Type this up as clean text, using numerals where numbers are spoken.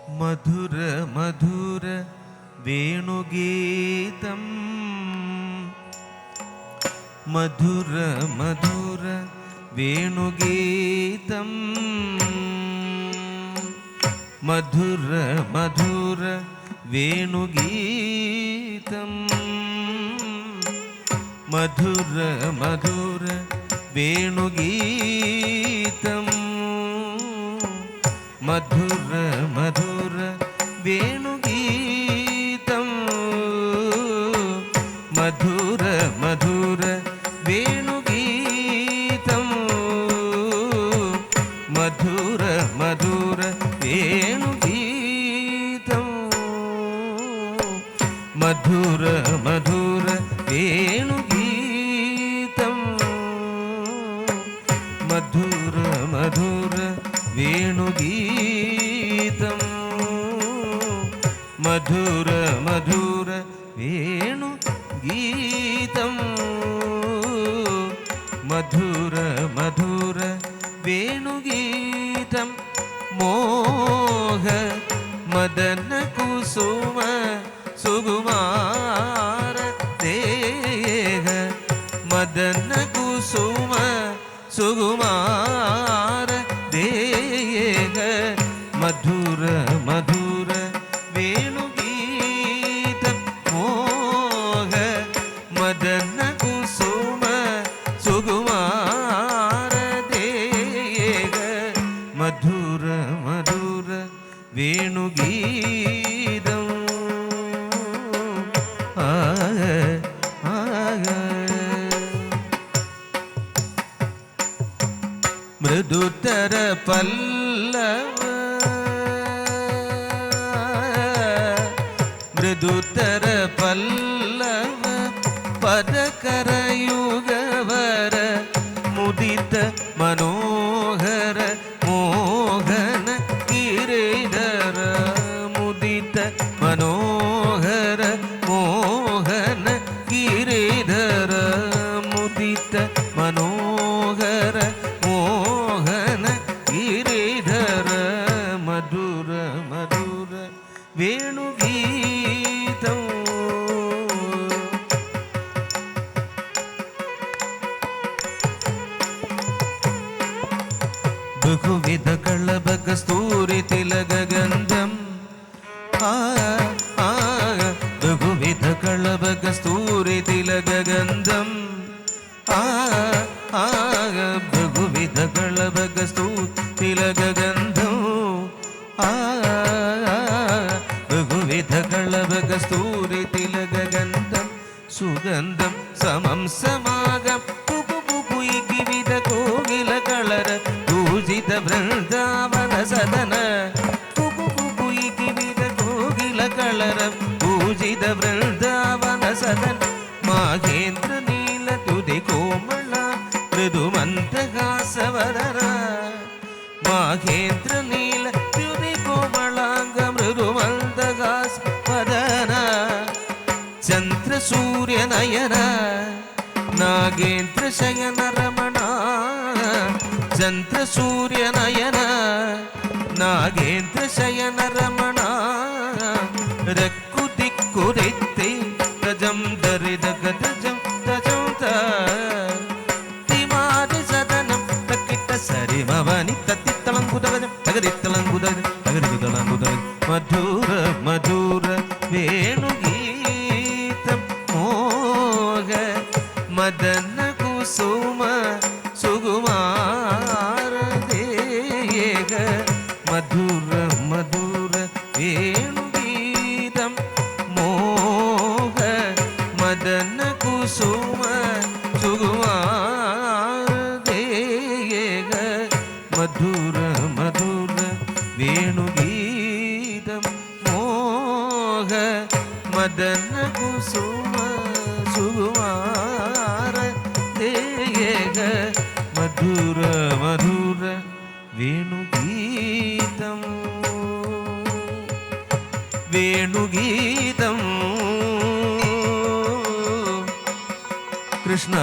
മധുര മധുര വേണുഗീതം മധുര മധുര വേണുഗീതം മധുര മധുര വേണുഗീതം മധുര മധുര വേണുഗീതം മധുര മധുര വേണുഗീതം മധുര മധുര വേണുഗീതം മധുര മധുര വേണുഗീതം മധുര മധുര വേണുഗീതം മധുര മധുര വേണുഗീതം മധുര മധുര വേണുഗീതം മധുര മധുര വേണുഗീതം മോഹ മദന കുസുമ സുകുമാര ദേഹ മദന കുസുമ സുകുമാര ദേഹ മധുര മധുര വേണുഗീതം മോഹ മദന കുസുമ സുകുമാര ദേഹ മധുര മധുര വേണുഗീതം മൃദുതര പല്ലവ മൃദുതര പല്ലവ പദകരയുഗവര മുദിത മനോഹര മോഹന ഗിരിധര മുദിത മനോഹര മോഹന ഗിരിധര മുദിത മനോഹര മോഹന ഗിരിധര മധുര മധുര വേണുഗീതം ബഹുവിധ കളഭകസ്തൂരി തിലകഗന്ധം ബഹുവിധ കളഭകസ്തൂരി തിലകഗന്ധം ബഹുവിധ കളഭകസ്തൂരി തിലകഗന്ധം ബഹുവിധ കളഭകസ്തൂരി തിലകഗന്ധം സുഗന്ധം സമം സമാഗം വിവിധ കോകില കളര പൂജിത വൃന്ദാവന സദന വിവിധ കോകില കളര പൂജിത വൃന്ദാവന സദന മാഹേന്ദ്ര നീല തുതി കോമള മൃദുമന്ദഹാസവദന മാഹേന്ദ്ര നീല തുതി കോമളാംഗ മൃദുമന്ദഹാസവദന ചന്ദ്ര സൂര്യ നയന നാഗേന്ദ്ര ശയന രമണ ചന്ദ്ര സൂര്യ നയന നാഗേന്ദ്ര ശയന രമണ രക്കുതിക്കുരൈത്തെ തജം ദരിദ ഗതജം തജം തിമാരി സദനം തക്കിട്ട സരിമവനി തത്തിത്തളങ്കുതവനം തകതിത്തളങ്കുതവനം തകതിത്തളങ്കുതവനം മധുര മധുര വേണുഗീതം മോഹ മദന കുസുമ സുകുമാര ദേഹ മധുര മധുര വേണുഗീതം മോഹ മദന കുസുമ സുകുമാര ദേഹ മധുര മധുര വേണുഗീതം മോഹ മദന കുസുമ സുകുമാര ദേഹ മധുര മധുര വേണുഗീതം വേണുഗീതം കൃഷ്ണ